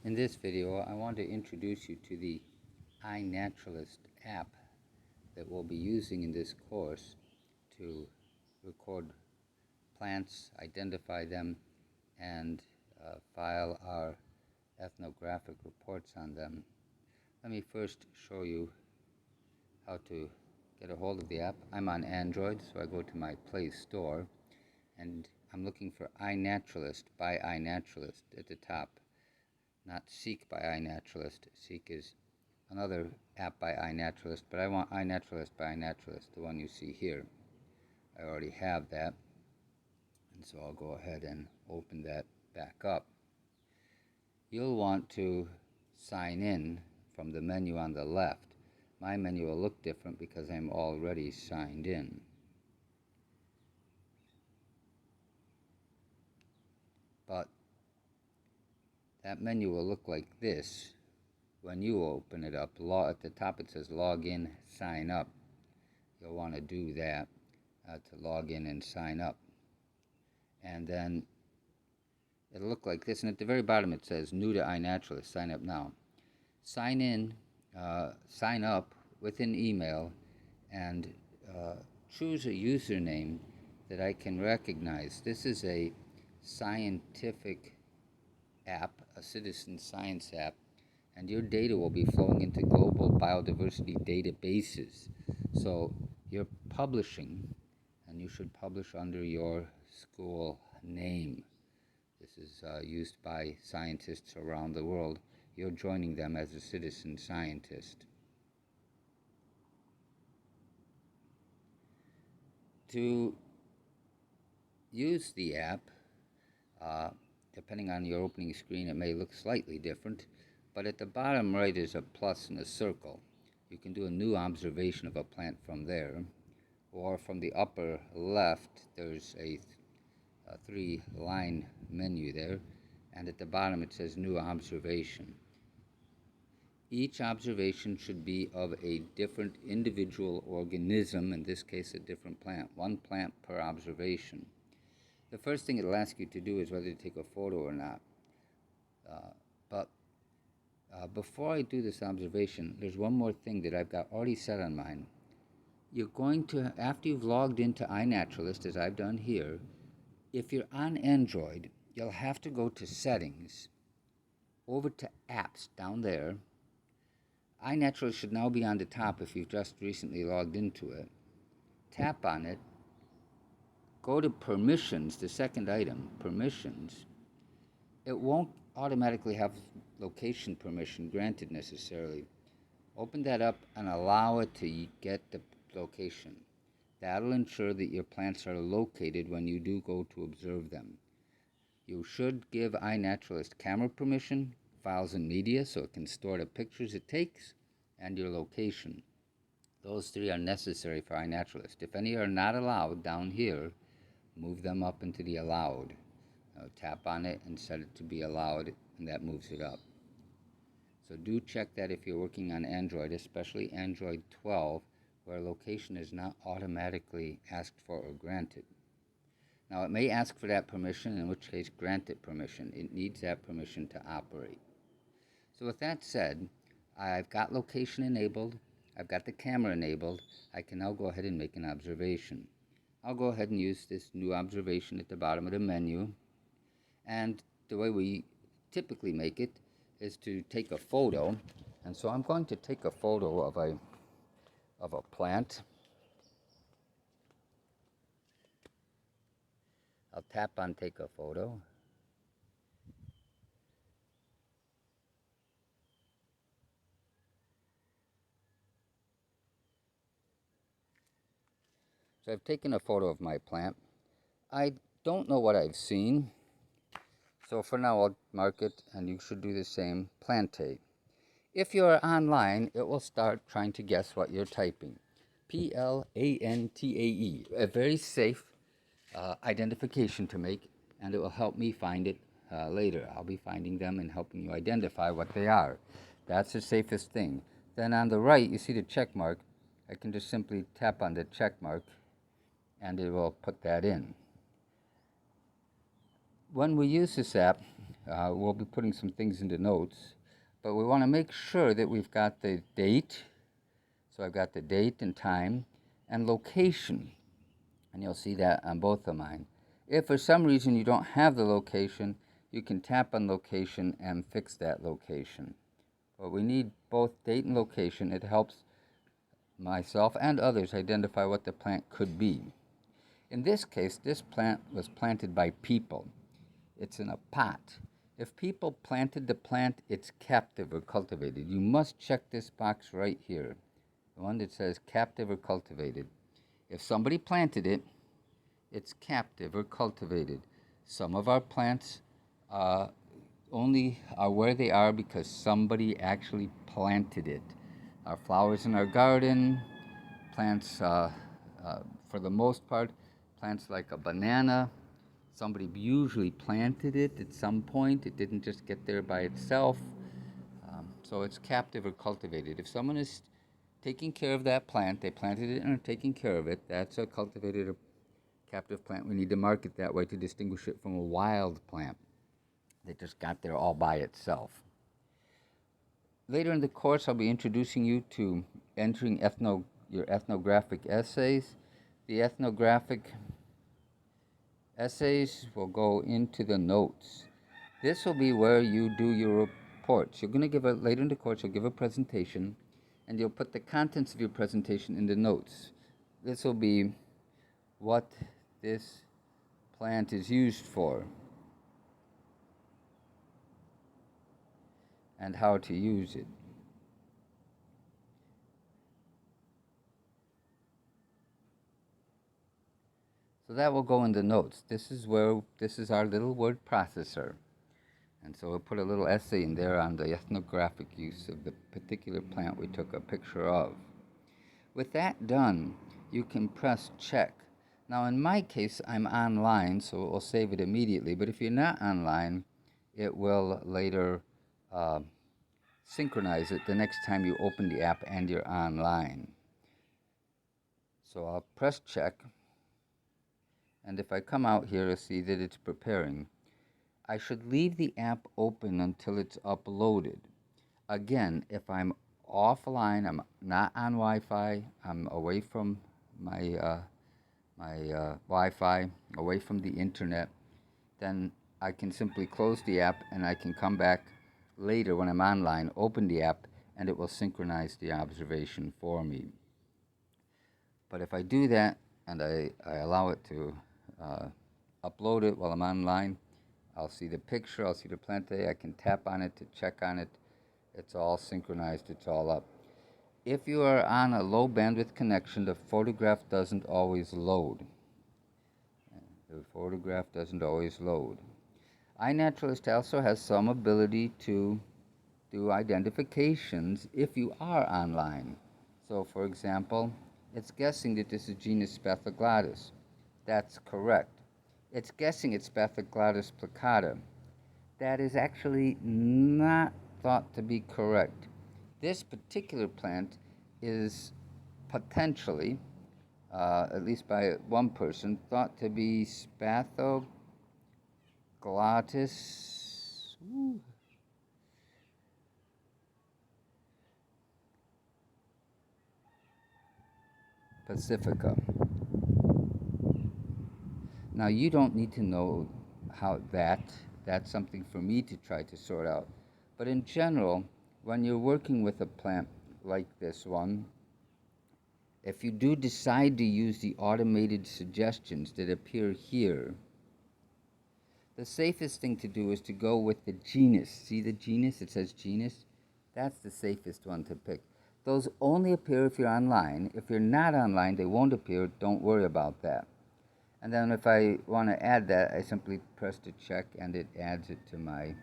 In this video, I want to introduce you to the iNaturalist app that we'll be using in this course to record plants, identify them, and file our ethnographic reports on them. Let me first show you how to get a hold of the app. I'm on Android, so I go to my Play Store, and I'm looking for iNaturalist by iNaturalist at the top. Not Seek by iNaturalist. Seek is another app by iNaturalist, but I want iNaturalist by iNaturalist, the one you see here. I already have that, and so I'll go ahead and open that back up. You'll want to sign in from the menu on the left. My menu will look different because I'm already signed in. But that menu will look like this when you open it up. At the top it says log in, sign up. You'll want to do that to log in and sign up. And then it'll look like this, and at the very bottom it says new to iNaturalist, sign up now. Sign in, sign up with an email, and choose a username that I can recognize. This is a scientific app, a citizen science app, and your data will be flowing into global biodiversity databases. So you're publishing, and you should publish under your school name. This is used by scientists around the world. You're joining them as a citizen scientist. To use the app, depending on your opening screen, it may look slightly different, but at the bottom right is a plus and a circle. You can do a new observation of a plant from there, or from the upper left, there's a three-line menu there, and at the bottom it says new observation. Each observation should be of a different individual organism, in this case a different plant, one plant per observation. The first thing it'll ask you to do is whether to take a photo or not. But before I do this observation, there's one more thing that I've got already set on mine. You're going to, after you've logged into iNaturalist, as I've done here, if you're on Android, you'll have to go to Settings, over to Apps down there. iNaturalist should now be on the top if you've just recently logged into it. Tap on it. Go to Permissions, the second item, Permissions. It won't automatically have location permission granted necessarily. Open that up and allow it to get the location. That'll ensure that your plants are located when you do go to observe them. You should give iNaturalist camera permission, files and media, so it can store the pictures it takes, and your location. Those three are necessary for iNaturalist. If any are not allowed down here, move them up into the allowed. Tap on it and set it to be allowed, and that moves it up. So do check that if you're working on Android, especially Android 12, where location is not automatically asked for or granted. Now it may ask for that permission, in which case grant it permission. It needs that permission to operate. So with that said, I've got location enabled, I've got the camera enabled. I can now go ahead and make an observation. I'll go ahead and use this new observation at the bottom of the menu. And the way we typically make it is to take a photo. And so I'm going to take a photo of a plant. I'll tap on take a photo. So I've taken a photo of my plant. I don't know what I've seen, so for now I'll mark it, and you should do the same, Plantae. If you're online, it will start trying to guess what you're typing. Plantae, a very safe identification to make, and it will help me find it later. I'll be finding them and helping you identify what they are. That's the safest thing. Then on the right, you see the check mark. I can just simply tap on the check mark, and it will put that in. When we use this app, we'll be putting some things into notes, but we want to make sure that we've got the date. So I've got the date and time and location, and you'll see that on both of mine. If for some reason you don't have the location, you can tap on location and fix that location. But we need both date and location. It helps myself and others identify what the plant could be. In this case, this plant was planted by people. It's in a pot. If people planted the plant, it's captive or cultivated. You must check this box right here, the one that says captive or cultivated. If somebody planted it, it's captive or cultivated. Some of our plants only are where they are because somebody actually planted it. Our flowers in our garden, plants, for the most part, plants like a banana, somebody usually planted it at some point. It didn't just get there by itself. So it's captive or cultivated. If someone is taking care of that plant, they planted it and are taking care of it, that's a cultivated or captive plant. We need to mark it that way to distinguish it from a wild plant that just got there all by itself. Later in the course, I'll be introducing you to entering your ethnographic essays. The ethnographic essays will go into the notes. This will be where you do your reports. You're going to give later in the course, you'll give a presentation, and you'll put the contents of your presentation in the notes. This will be what this plant is used for and how to use it. So that will go in the notes. This is our little word processor. And so we'll put a little essay in there on the ethnographic use of the particular plant we took a picture of. With that done, you can press check. Now in my case, I'm online, so it will save it immediately. But if you're not online, it will later synchronize it the next time you open the app and you're online. So I'll press check. And if I come out here, you'll see that it's preparing. I should leave the app open until it's uploaded. Again, if I'm offline, I'm not on Wi-Fi, I'm away from my Wi-Fi, away from the internet, then I can simply close the app and I can come back later when I'm online, open the app, and it will synchronize the observation for me. But if I do that and I allow it to upload it while I'm online, I'll see the picture, I'll see the plante, I can tap on it to check on it. It's all synchronized, it's all up. If you are on a low bandwidth connection, the photograph doesn't always load. The photograph doesn't always load. iNaturalist also has some ability to do identifications if you are online. So for example, it's guessing that this is genus Spathoglottis. That's correct. It's guessing it's Spathoglottis plicata. That is actually not thought to be correct. This particular plant is potentially, at least by one person, thought to be Spathoglottis pacifica. Now you don't need to know how that's something for me to try to sort out. But in general, when you're working with a plant like this one, if you do decide to use the automated suggestions that appear here, the safest thing to do is to go with the genus. See the genus? It says genus. That's the safest one to pick. Those only appear if you're online. If you're not online, they won't appear. Don't worry about that. And then if I want to add that, I simply press the check and it adds it to my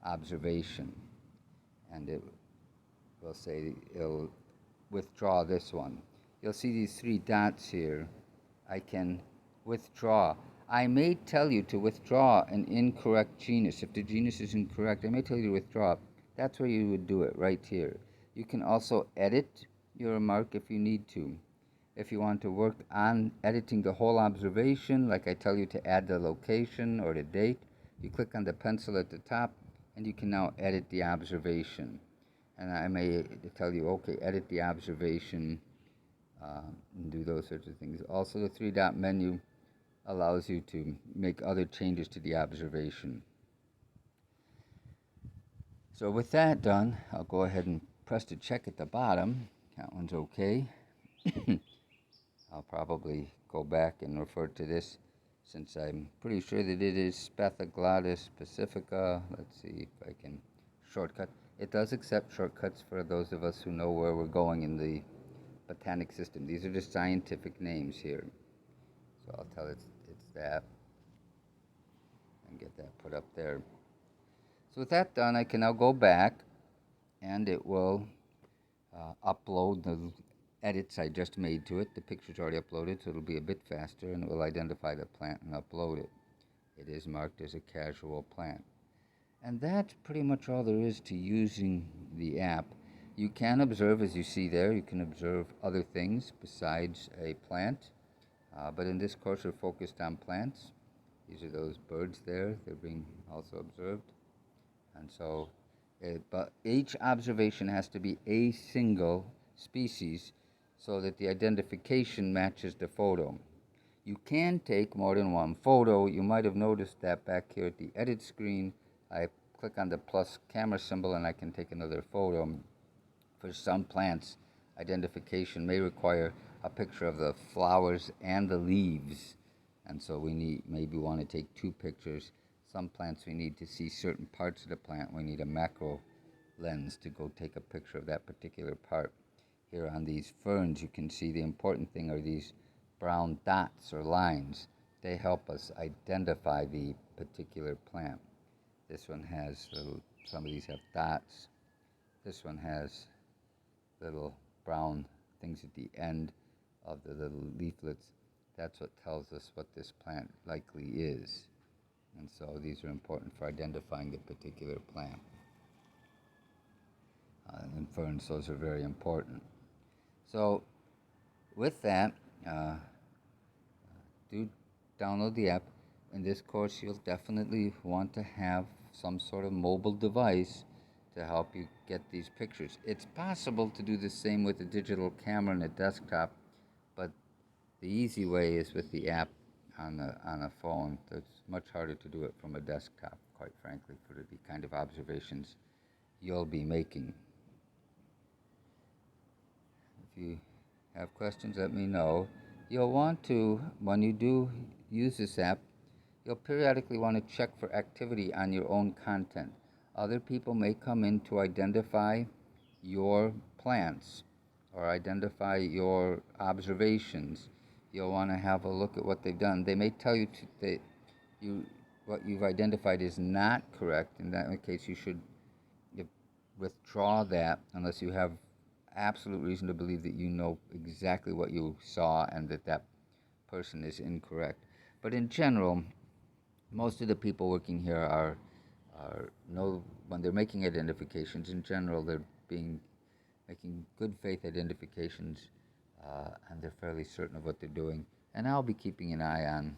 observation. And it will say it'll withdraw this one. You'll see these three dots here. I can withdraw. I may tell you to withdraw an incorrect genus. If the genus is incorrect, I may tell you to withdraw. That's where you would do it, right here. You can also edit your mark if you need to. If you want to work on editing the whole observation, like I tell you to add the location or the date, You click on the pencil at the top, and you can now edit the observation. And I may tell you, okay, edit the observation, and do those sorts of things. Also, the three-dot menu allows you to make other changes to the observation. So with that done, I'll go ahead and press the check at the bottom. That one's okay. I'll probably go back and refer to this since I'm pretty sure that it is Spathoglottis pacifica. Let's see if I can shortcut. It does accept shortcuts for those of us who know where we're going in the botanic system. These are the scientific names here. So I'll tell it's that and get that put up there. So with that done, I can now go back and it will upload the edits I just made to it. The picture's already uploaded, so it'll be a bit faster, and it will identify the plant and upload it. It is marked as a casual plant. And that's pretty much all there is to using the app. You can observe, as you see there, you can observe other things besides a plant. But in this course, we're focused on plants. These are those birds there. They're being also observed. And so, but each observation has to be a single species so that the identification matches the photo. You can take more than one photo. You might have noticed that back here at the edit screen, I click on the plus camera symbol and I can take another photo. For some plants, identification may require a picture of the flowers and the leaves. And so we maybe want to take two pictures. Some plants we need to see certain parts of the plant. We need a macro lens to go take a picture of that particular part. Here on these ferns, you can see the important thing are these brown dots or lines. They help us identify the particular plant. This one has some of these have dots. This one has little brown things at the end of the little leaflets. That's what tells us what this plant likely is. And so these are important for identifying the particular plant. And ferns, those are very important. So with that, do download the app. In this course, you'll definitely want to have some sort of mobile device to help you get these pictures. It's possible to do the same with a digital camera and a desktop, but the easy way is with the app on a phone. It's much harder to do it from a desktop, quite frankly, for the kind of observations you'll be making. If you have questions, let me know. You'll want to, when you do use this app, you'll periodically want to check for activity on your own content. Other people may come in to identify your plants or identify your observations. You'll want to have a look at what they've done. They may tell you that what you've identified is not correct. In that case, you should withdraw that unless you have absolute reason to believe that you know exactly what you saw and that person is incorrect. But in general, most of the people working here are when they're making identifications, in general, they're making good faith identifications, and they're fairly certain of what they're doing. And I'll be keeping an eye on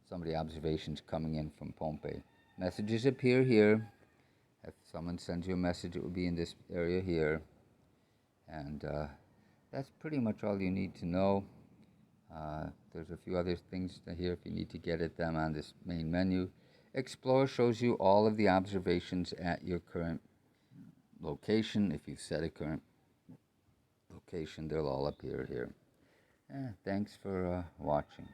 some of the observations coming in from Pompeii. Messages appear here. If someone sends you a message, it will be in this area here. And that's pretty much all you need to know. There's a few other things here if you need to get at them on this main menu. Explore shows you all of the observations at your current location. If you've set a current location, they'll all appear here. Thanks for watching.